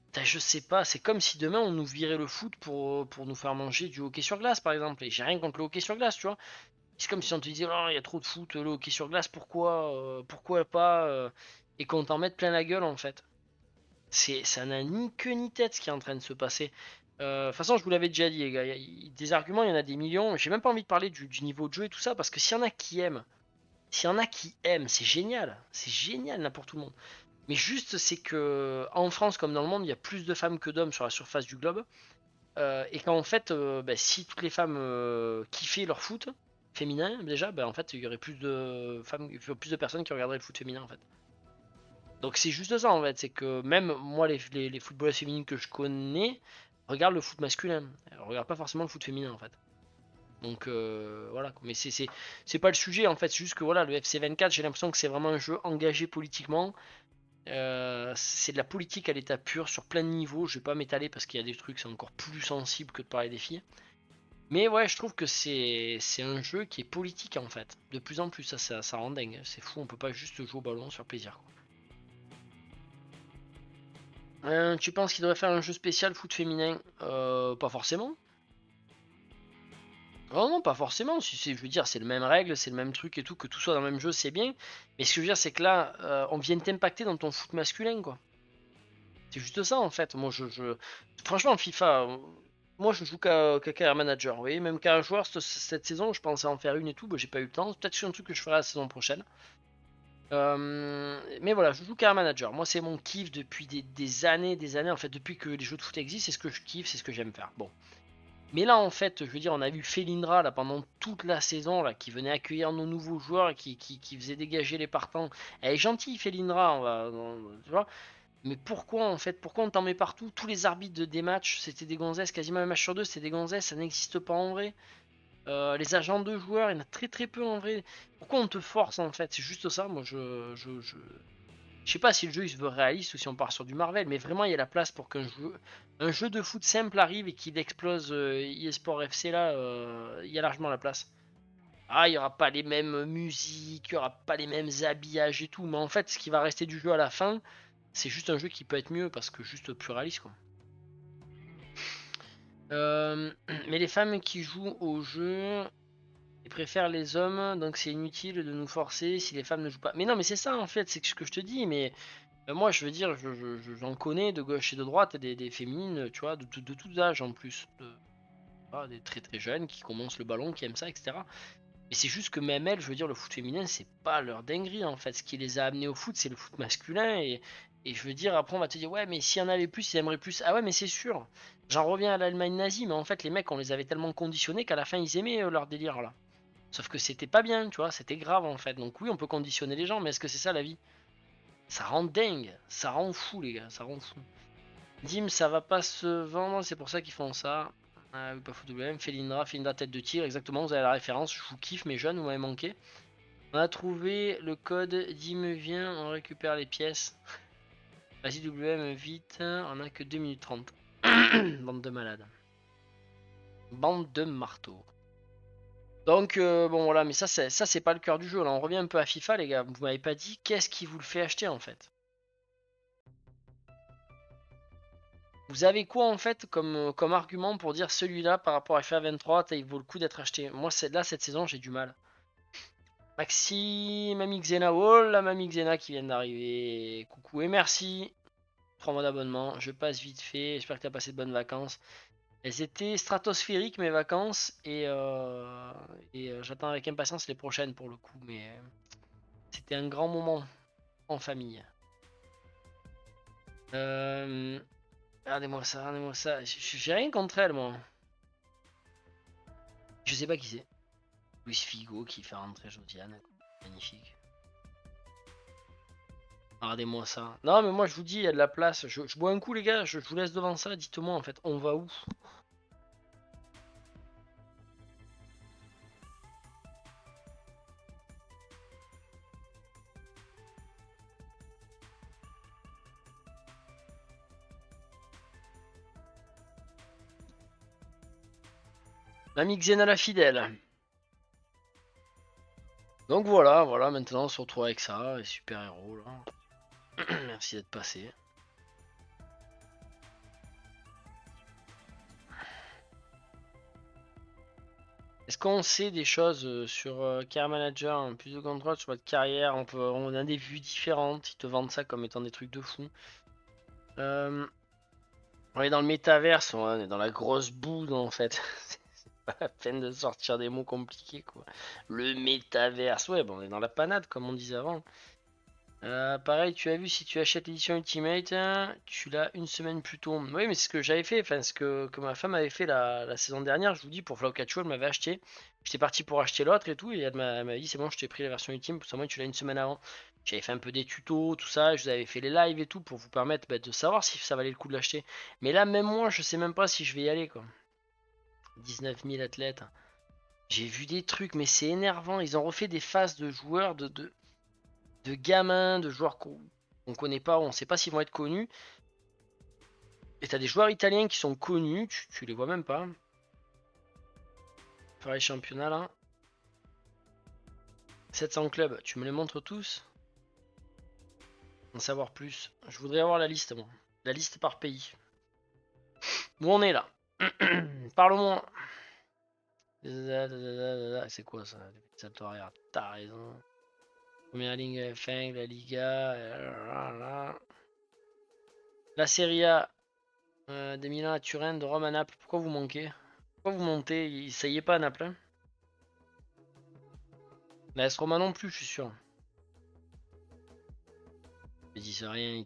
putain, je sais pas, c'est comme si demain on nous virait le foot pour nous faire manger du hockey sur glace, par exemple. Et j'ai rien contre le hockey sur glace, tu vois. C'est comme si on te disait, oh, il y a trop de foot, le hockey sur glace, pourquoi pas et qu'on t'en mette plein la gueule en fait. Ça n'a ni queue ni tête ce qui est en train de se passer. De toute façon, je vous l'avais déjà dit, les gars, des arguments, il y en a des millions. J'ai même pas envie de parler du niveau de jeu et tout ça, parce que s'il y en a qui aiment, c'est génial là pour tout le monde. Mais juste, c'est que en France comme dans le monde, il y a plus de femmes que d'hommes sur la surface du globe. Et qu'en fait, si toutes les femmes kiffaient leur foot féminin, déjà, en fait, il y aurait plus de femmes, plus de personnes qui regarderaient le foot féminin en fait. Donc c'est juste ça en fait, c'est que même moi, les footballeuses féminines que je connais regardent le foot masculin, elles regardent pas forcément le foot féminin en fait. Donc voilà, mais c'est pas le sujet en fait, c'est juste que voilà, le FC 24, j'ai l'impression que c'est vraiment un jeu engagé politiquement. C'est de la politique à l'état pur sur plein de niveaux. Je vais pas m'étaler parce qu'il y a des trucs c'est encore plus sensible que de parler des filles. Mais ouais, je trouve que c'est un jeu qui est politique en fait. De plus en plus, ça rend dingue. C'est fou, on peut pas juste jouer au ballon, sur plaisir. Tu penses qu'il devrait faire un jeu spécial foot féminin? Pas forcément. Oh non, pas forcément. Si je veux dire, c'est le même règle, c'est le même truc et tout, que tout soit dans le même jeu, c'est bien. Mais ce que je veux dire, c'est que là, on vient t'impacter dans ton foot masculin, quoi. C'est juste ça en fait. Moi, franchement, FIFA, moi je joue qu'à Career Manager. Vous voyez, même qu'à un joueur cette saison, je pensais en faire une et tout, j'ai pas eu le temps. Peut-être que c'est un truc que je ferai la saison prochaine. Mais voilà, je joue Career Manager. Moi, c'est mon kiff depuis des années, des années. En fait, depuis que les jeux de foot existent, c'est ce que je kiffe, c'est ce que j'aime faire. Bon. Mais là, en fait, je veux dire, on a vu Felindra là, pendant toute la saison là, qui venait accueillir nos nouveaux joueurs et qui faisait dégager les partants. Elle est gentille, Felindra, tu vois. Mais pourquoi, en fait, pourquoi on t'en met partout? Tous les arbitres des matchs, c'était des gonzesses, quasiment un match sur deux, c'était des gonzesses, ça n'existe pas en vrai. Les agents de joueurs, il y en a très très peu en vrai. Pourquoi on te force en fait? C'est juste ça, moi je sais pas si le jeu il se veut réaliste ou si on part sur du Marvel, mais vraiment il y a la place pour qu'un jeu de foot simple arrive et qu'il explose eSport FC là, il y a largement la place. Ah, il y aura pas les mêmes musiques, il y aura pas les mêmes habillages et tout, mais en fait ce qui va rester du jeu à la fin, c'est juste un jeu qui peut être mieux parce que juste plus réaliste quoi. Mais les femmes qui jouent au jeu et préfèrent les hommes, donc c'est inutile de nous forcer si les femmes ne jouent pas. Mais non, mais c'est ça en fait, c'est ce que je te dis, mais moi, je veux dire, j'en connais de gauche et de droite, des féminines, tu vois, de tout âge en plus. Des très très jeunes qui commencent le ballon, qui aiment ça, etc. Et c'est juste que même elles, je veux dire, le foot féminin, c'est pas leur dinguerie en fait. Ce qui les a amenés au foot, c'est le foot masculin. Et je veux dire, après, on va te dire, ouais, mais s'il y en avait plus, ils aimeraient plus. Ah ouais, mais c'est sûr. J'en reviens à l'Allemagne nazie, mais en fait, les mecs, on les avait tellement conditionnés qu'à la fin, ils aimaient leur délire là. Sauf que c'était pas bien, tu vois, c'était grave en fait. Donc oui, on peut conditionner les gens, mais est-ce que c'est ça la vie? Ça rend dingue, ça rend fou les gars, ça rend fou. Dim, ça va pas se vendre, c'est pour ça qu'ils font ça. Ah oui, pas fou WM, Felindra tête de tir, exactement, vous avez la référence, je vous kiffe mes jeunes, vous m'avez manqué. On a trouvé le code, Dim vient, on récupère les pièces. Vas-y WM, vite, on a que 2 minutes 30. Bande de malades. Bande de marteaux. Donc bon voilà, mais ça c'est pas le cœur du jeu, là on revient un peu à FIFA les gars, vous m'avez pas dit qu'est-ce qui vous le fait acheter en fait. Vous avez quoi en fait comme argument pour dire celui-là par rapport à FIFA 23, il vaut le coup d'être acheté? Moi là cette saison j'ai du mal. Maxi, Mamie Xena, oh la Mamie Xena qui vient d'arriver. Coucou et merci. 3 mois d'abonnement, je passe vite fait, j'espère que tu as passé de bonnes vacances. Elles étaient stratosphériques mes vacances et j'attends avec impatience les prochaines pour le coup, mais c'était un grand moment en famille. Euh, regardez-moi ça, regardez-moi ça. J'ai rien contre elle moi. Je sais pas qui c'est. Luis Figo qui fait rentrer Josiane. Magnifique. Regardez-moi ça. Non, mais moi je vous dis, il y a de la place. Je bois un coup, les gars. Je vous laisse devant ça. Dites-moi en fait, on va où? L'ami Xena la fidèle. Donc voilà, voilà. Maintenant on se retrouve avec ça. Les super-héros là. Merci d'être passé. Est-ce qu'on sait des choses sur Care Manager, hein, plus de contrôle sur votre carrière, on a des vues différentes, ils te vendent ça comme étant des trucs de fou. On est dans le métaverse, on est dans la grosse boue en fait. C'est pas la peine de sortir des mots compliqués quoi. Le métaverse, ouais, bon, on est dans la panade comme on disait avant. Pareil, tu as vu si tu achètes l'édition Ultimate, hein, tu l'as une semaine plus tôt. Oui, mais c'est ce que j'avais fait, enfin ce que ma femme avait fait la saison dernière, je vous dis, pour Flaukatcho, elle m'avait acheté. J'étais parti pour acheter l'autre et tout, et elle m'a dit c'est bon, je t'ai pris la version Ultime, pour ça moi tu l'as une semaine avant. J'avais fait un peu des tutos, tout ça, je vous avais fait les lives et tout pour vous permettre de savoir si ça valait le coup de l'acheter. Mais là, même moi, je sais même pas si je vais y aller quoi. 19 000 athlètes. J'ai vu des trucs, mais c'est énervant. Ils ont refait des phases de joueurs, de gamins, de joueurs qu'on connaît pas, on sait pas s'ils vont être connus. Et t'as des joueurs italiens qui sont connus, tu les vois même pas. Pareil championnat là. 700 clubs, tu me les montres tous? En savoir plus. Je voudrais avoir la liste moi. La liste par pays. Où on est là? Parle-moi. C'est quoi ça? T'as raison. Première ligne F1, la Liga. La Serie A. De Milan à Turin, de Rome à Naples. Pourquoi vous manquez? Pourquoi vous montez? Ça y est pas à Naples, hein? La S Roma non plus, je suis sûr. J'ai dit disent rien.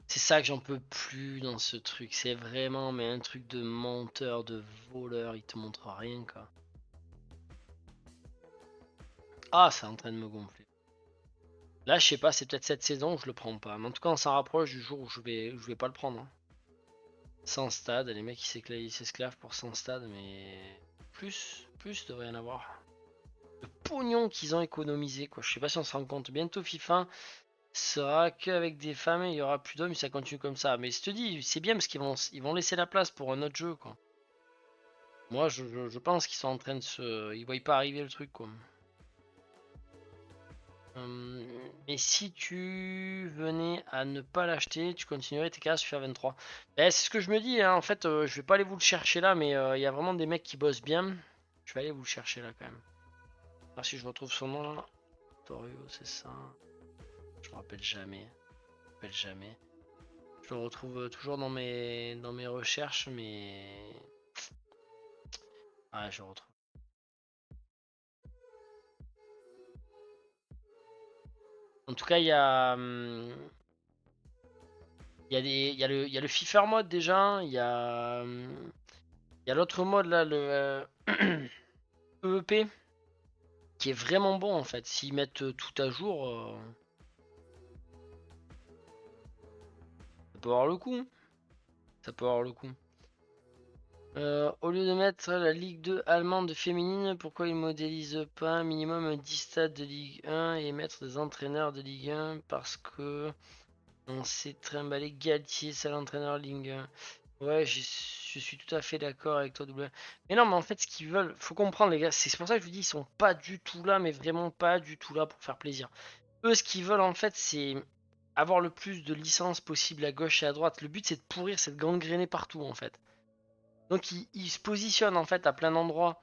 C'est ça que j'en peux plus dans ce truc. C'est vraiment mais un truc de menteur, de voleur. Ils te montrent rien quoi. Ah, c'est en train de me gonfler. Là, je sais pas, c'est peut-être cette saison où je le prends pas. Mais en tout cas, on s'en rapproche du jour où je vais pas le prendre. Hein. 100 stades, les mecs ils s'esclavent pour 100 stades, mais plus devrait y en avoir. Le pognon qu'ils ont économisé, quoi. Je sais pas si on se rend compte. Bientôt FIFA sera qu'avec des femmes, il y aura plus d'hommes, ça continue comme ça. Mais je te dis, c'est bien parce qu'ils vont laisser la place pour un autre jeu, quoi. Moi, je pense qu'ils sont en train de se. Ils voient pas arriver le truc, quoi. Mais si tu venais à ne pas l'acheter, tu continuerais tes cases FIFA 23. C'est ce que je me dis, hein. En fait, je vais pas aller vous le chercher là, mais il y a vraiment des mecs qui bossent bien. Je vais aller vous le chercher là quand même. Ah, si je retrouve son nom là. Torio, c'est ça. Je me rappelle jamais. Je me rappelle jamais. Je le retrouve toujours dans mes recherches, mais. Ah, je le retrouve. En tout cas, il y a le FIFA mode déjà. Il y a l'autre mode là, le EEP, qui est vraiment bon en fait. S'ils mettent tout à jour, ça peut avoir le coup. Ça peut avoir le coup. Au lieu de mettre la Ligue 2 allemande féminine, pourquoi ils modélisent pas un minimum 10 stades de Ligue 1 et mettre des entraîneurs de Ligue 1 parce que on s'est trimballé Galtier, c'est l'entraîneur Ligue 1. Ouais, je suis tout à fait d'accord avec toi, W. Mais non, mais en fait, ce qu'ils veulent, faut comprendre, les gars, c'est pour ça que je vous dis, ils sont pas du tout là, mais vraiment pas du tout là pour faire plaisir. Eux, ce qu'ils veulent, en fait, c'est avoir le plus de licences possible à gauche et à droite. Le but, c'est de pourrir, c'est de gangréner partout, en fait. Donc, ils se positionnent, en fait, à plein d'endroits.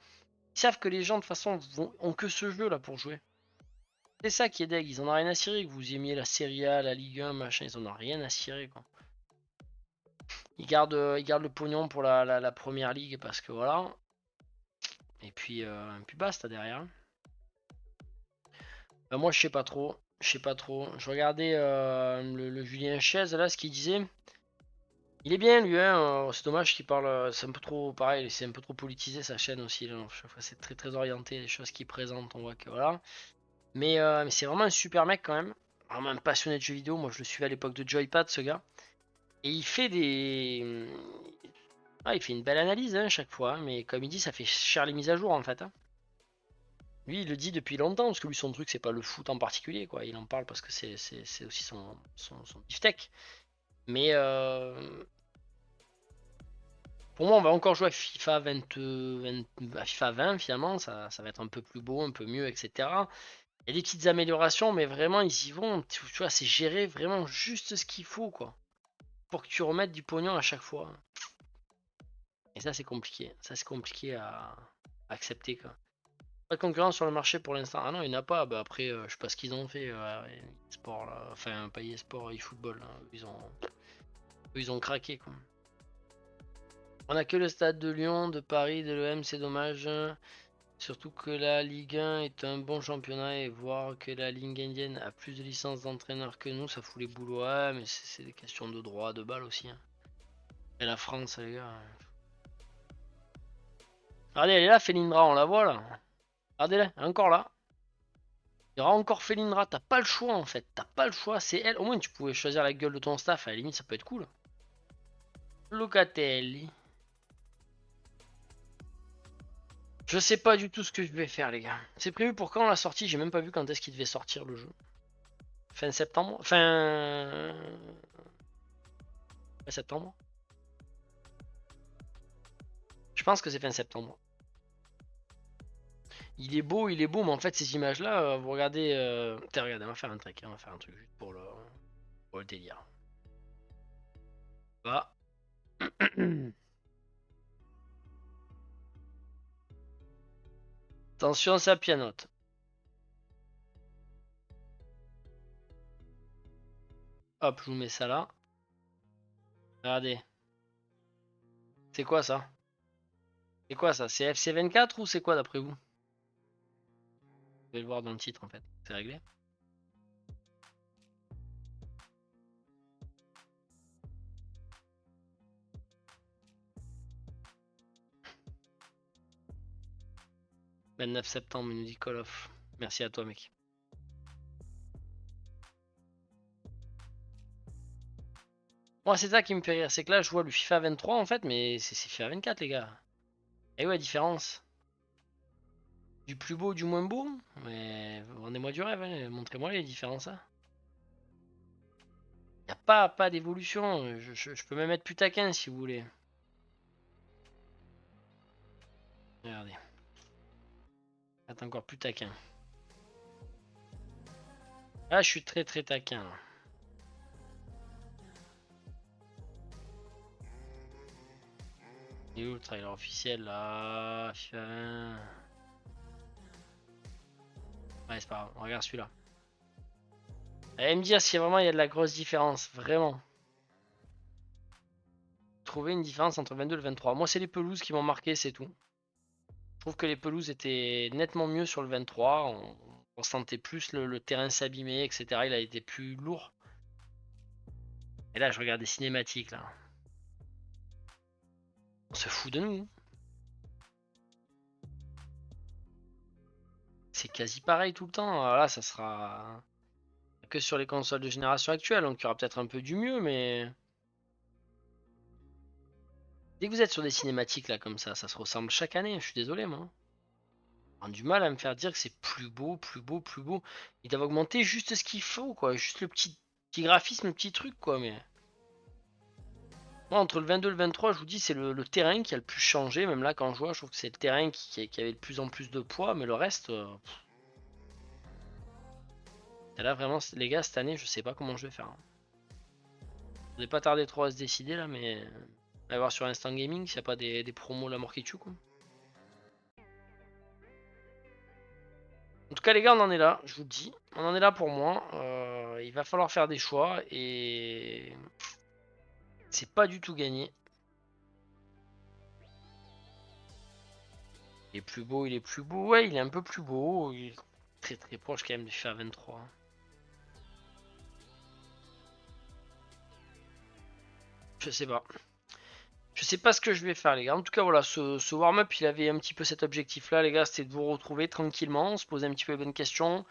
Ils savent que les gens, de toute façon, ont que ce jeu là pour jouer. C'est ça qui est deg, ils en ont rien à cirer, que vous aimiez la Serie A, la Ligue 1, machin, ils en ont rien à cirer, quoi. Ils gardent le pognon pour la première ligue parce que voilà. Et puis basta derrière. Moi je sais pas trop. Je sais pas trop. Je regardais le Julien Chaise là, ce qu'il disait. Il est bien lui, hein. C'est dommage qu'il parle. C'est un peu trop pareil, c'est un peu trop politisé sa chaîne aussi. Là. Chaque fois c'est très très orienté, les choses qu'il présente, on voit que voilà. Mais c'est vraiment un super mec quand même. Vraiment un passionné de jeux vidéo. Moi je le suivais à l'époque de Joypad ce gars. Et il fait des. Ah, il fait une belle analyse hein, chaque fois, mais comme il dit, ça fait cher les mises à jour en fait. Hein. Lui, il le dit depuis longtemps, parce que lui, son truc, c'est pas le foot en particulier, quoi. Il en parle parce que c'est aussi son beefsteak. Mais pour moi, on va encore jouer à FIFA 20, à FIFA 20 finalement, ça va être un peu plus beau, un peu mieux, etc. Il y a des petites améliorations, mais vraiment, ils y vont. Tu vois, c'est gérer vraiment juste ce qu'il faut, quoi. Pour que tu remettes du pognon à chaque fois. Et ça, c'est compliqué. Ça, c'est compliqué à accepter, quoi. Pas de concurrence sur le marché pour l'instant. Ah non, il n'y en a pas. Bah après, je sais pas ce qu'ils ont fait. Sport là. Enfin, pas eSport, eFootball. Là. Ils ont craqué quoi. On a que le stade de Lyon, de Paris, de l'OM, c'est dommage. Surtout que la Ligue 1 est un bon championnat et voir que la Ligue indienne a plus de licences d'entraîneurs que nous, ça fout les boulots. Ouais, mais c'est des questions de droit, de balle aussi. Hein. Et la France, les gars. Regardez, elle est là, Felindra, on la voit là. Regardez-la, elle est encore là. Il y aura encore Felindra, t'as pas le choix en fait, t'as pas le choix, c'est elle. Au moins tu pouvais choisir la gueule de ton staff, à la limite ça peut être cool. Locatelli. Je sais pas du tout ce que je vais faire les gars. C'est prévu pour quand la sortie, j'ai même pas vu quand est-ce qu'il devait sortir le jeu. Fin septembre. Fin septembre. Je pense que c'est fin septembre. Il est beau, mais en fait ces images là, vous regardez. Regardez, on va faire un truc, juste pour le délire. Voilà. Attention, ça pianote. Hop, je vous mets ça là. Regardez. C'est quoi ça? C'est quoi ça? C'est FC24 ou c'est quoi d'après vous? Vous pouvez le voir dans le titre en fait. C'est réglé. 29 septembre, il nous dit Call of. Merci à toi, mec. Moi, c'est ça qui me fait rire. C'est que là, je vois le FIFA 23 en fait, mais c'est FIFA 24, les gars. Et ouais, différence. Du plus beau, du moins beau. Mais vendez-moi du rêve, hein. Montrez-moi les différences. Hein. Y a pas d'évolution. Je peux même être plus taquin si vous voulez. Regardez. Être encore plus taquin. Ah, je suis très très taquin. Il est où le trailer officiel là? FIFA 20. Ouais, c'est pas grave. On regarde celui-là. Allez me dire si vraiment il y a de la grosse différence. Vraiment. Trouver une différence entre le 22 et le 23. Moi, c'est les pelouses qui m'ont marqué, c'est tout. Je trouve que les pelouses étaient nettement mieux sur le 23. On sentait plus le terrain s'abîmer, etc. Il a été plus lourd. Et là, je regarde des cinématiques là. On se fout de nous. C'est quasi pareil tout le temps. Alors là, ça sera que sur les consoles de génération actuelle. Donc il y aura peut-être un peu du mieux, mais dès que vous êtes sur des cinématiques là comme ça se ressemble chaque année. Je suis désolé, moi. J'ai du mal à me faire dire que c'est plus beau, plus beau, plus beau. Ils doivent augmenter juste ce qu'il faut, quoi. Juste le petit graphisme, le petit truc, quoi. Mais moi, entre le 22 et le 23, je vous dis, c'est le terrain qui a le plus changé. Même là, quand je vois, je trouve que c'est le terrain qui avait de plus en plus de poids. Mais le reste, et là, vraiment, les gars, cette année, je sais pas comment je vais faire. Je vais pas tarder trop à se décider, là, mais à voir sur Instant Gaming s'il n'y a pas des promos la mort qui tue, quoi. En tout cas, les gars, on en est là, je vous le dis. On en est là pour moi. Il va falloir faire des choix et c'est pas du tout gagné. Il est plus beau, il est plus beau. Ouais, il est un peu plus beau. Il est très très proche quand même du FIFA 23. Je sais pas. Je sais pas ce que je vais faire, les gars. En tout cas, voilà, ce warm-up, il avait un petit peu cet objectif-là, les gars. C'était de vous retrouver tranquillement, se poser un petit peu les bonnes questions.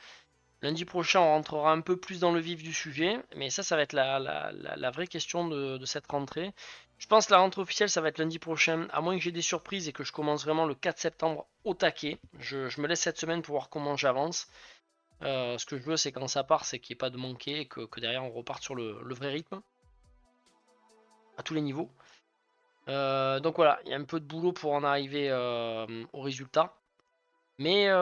Lundi prochain, on rentrera un peu plus dans le vif du sujet, mais ça va être la vraie question de cette rentrée. Je pense que la rentrée officielle, ça va être lundi prochain, à moins que j'ai des surprises et que je commence vraiment le 4 septembre au taquet. Je me laisse cette semaine pour voir comment j'avance. Ce que je veux, c'est quand ça part, c'est qu'il n'y ait pas de manquer et que derrière on reparte sur le vrai rythme, à tous les niveaux. Donc voilà, il y a un peu de boulot pour en arriver au résultat. Mais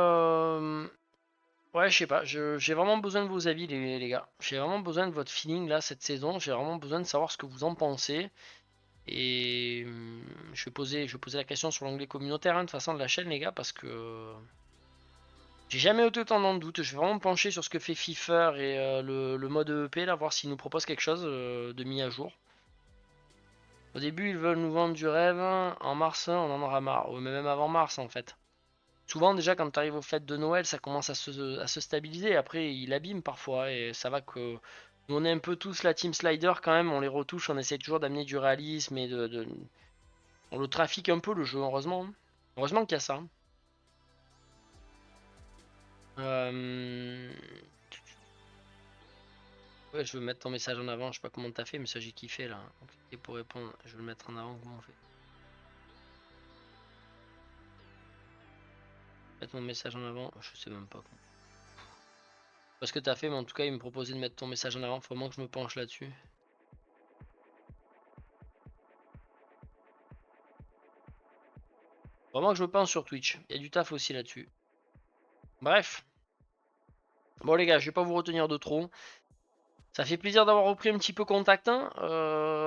ouais, je sais pas, j'ai vraiment besoin de vos avis, les gars. J'ai vraiment besoin de votre feeling là cette saison. J'ai vraiment besoin de savoir ce que vous en pensez. Et je vais poser la question sur l'onglet communautaire hein, de toute façon de la chaîne, les gars, parce que j'ai jamais été autant dans le doute. Je vais vraiment me pencher sur ce que fait FIFA et le mode EP là, voir s'ils nous proposent quelque chose de mis à jour. Au début, ils veulent nous vendre du rêve. En mars, on en aura marre. Mais même avant mars, en fait. Souvent, déjà, quand tu arrives aux fêtes de Noël, ça commence à se stabiliser. Après, il abîme parfois. Et ça va que. Nous, on est un peu tous la team slider quand même. On les retouche. On essaie toujours d'amener du réalisme et on le trafique un peu le jeu, heureusement. Heureusement qu'il y a ça. Euh, Ouais, je veux mettre ton message en avant. Je sais pas comment t'as fait, mais ça, j'ai kiffé là. Et pour répondre, je veux le mettre en avant. Comment on fait? Mettre mon message en avant. Je sais même pas. Pas ce que t'as fait, mais en tout cas, il me proposait de mettre ton message en avant. Faut vraiment que je me penche là-dessus. Vraiment que je me penche sur Twitch. Il y a du taf aussi là-dessus. Bref. Bon, les gars, je vais pas vous retenir de trop. Ça fait plaisir d'avoir repris un petit peu contact. Hein.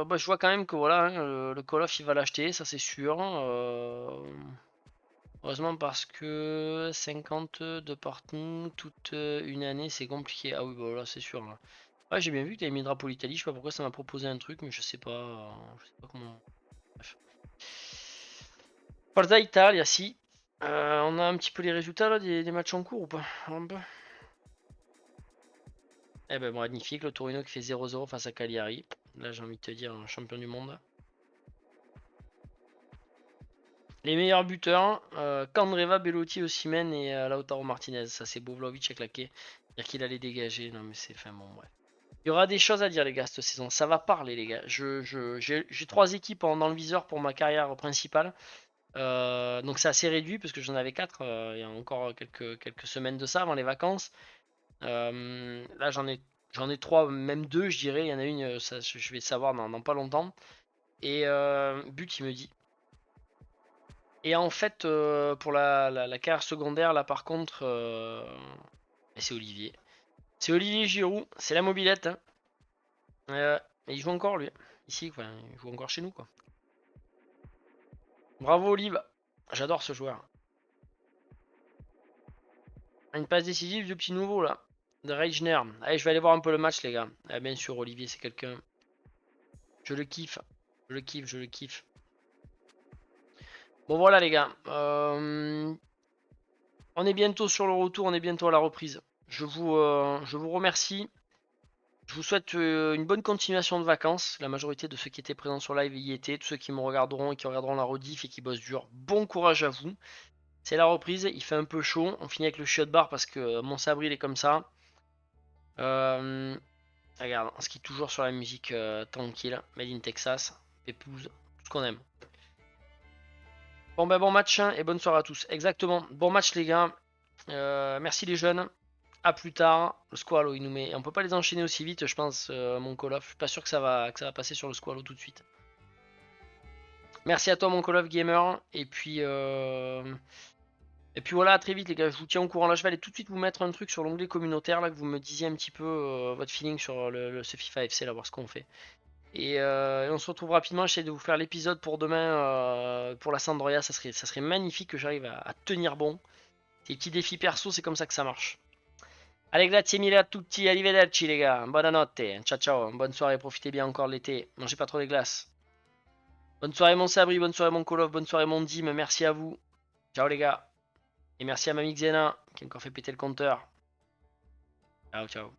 Bah, je vois quand même que voilà, hein, le Call of il va l'acheter, ça c'est sûr. Heureusement parce que 50 de partout, toute une année, c'est compliqué. Ah oui, bah là c'est sûr. Là. Ouais, j'ai bien vu que t'avais mis le drapeau l'Italie. Je sais pas pourquoi ça m'a proposé un truc, mais je sais pas comment. Bref. Forza Italia, si. On a un petit peu les résultats là, des matchs en cours ou pas? Un peu. Eh ben magnifique, le Torino qui fait 0-0 face à Cagliari. Là j'ai envie de te dire un champion du monde. Les meilleurs buteurs, Candreva, Belotti, Osimhen et Lautaro Martinez. Ça c'est Bovlovic a claqué. Dire qu'il allait dégager. Non mais c'est fin bon bref. Il y aura des choses à dire les gars cette saison. Ça va parler les gars. J'ai 3 équipes dans le viseur pour ma carrière principale. Donc c'est assez réduit parce que j'en avais 4 il y a encore quelques semaines de ça avant les vacances. Là j'en ai 3, même 2 je dirais. Il y en a une, ça, je vais savoir dans pas longtemps. Et but il me dit. Et en fait pour la carrière secondaire là par contre c'est Olivier. C'est Olivier Giroud, c'est la mobilette. Hein. Et il joue encore lui. Ici quoi, il joue encore chez nous quoi. Bravo Olive, j'adore ce joueur. Une passe décisive du petit nouveau là, de Reijner. Allez, je vais aller voir un peu le match les gars. Ah, bien sûr, Olivier c'est quelqu'un. Je le kiffe, je le kiffe, je le kiffe. Bon voilà les gars, on est bientôt sur le retour, on est bientôt à la reprise. Je vous remercie. Je vous souhaite une bonne continuation de vacances. La majorité de ceux qui étaient présents sur live y étaient. Tous ceux qui me regarderont et qui regarderont la rediff et qui bossent dur, bon courage à vous. C'est la reprise, il fait un peu chaud. On finit avec le shot bar parce que mon sabri il est comme ça. Regarde, on skie toujours sur la musique tranquille. Made in Texas, Pépouze, tout ce qu'on aime. Bon ben bon match hein, et bonne soirée à tous. Exactement, bon match les gars. Merci les jeunes. A plus tard. Le Squalo il nous met. On peut pas les enchaîner aussi vite, je pense, mon Call of. Je suis pas sûr que ça va passer sur le Squalo tout de suite. Merci à toi mon Call of Gamer. Et puis voilà, à très vite les gars, je vous tiens au courant. Là, je vais aller tout de suite vous mettre un truc sur l'onglet communautaire, là, que vous me disiez un petit peu votre feeling sur ce FIFA FC, là, voir ce qu'on fait. Et on se retrouve rapidement, j'essaie de vous faire l'épisode pour demain, pour la Sampdoria, ça serait magnifique que j'arrive à tenir bon. Ces petits défis perso, c'est comme ça que ça marche. Allez, grazie mille a tutti, arrivederci les gars, buonanotte, ciao ciao, bonne soirée, profitez bien encore de l'été, mangez pas trop des glaces. Bonne soirée mon Sabri, bonne soirée mon Call of, bonne soirée mon Dim, merci à vous. Ciao les gars. Et merci à Mamie Xena qui a encore fait péter le compteur. Ciao, ciao.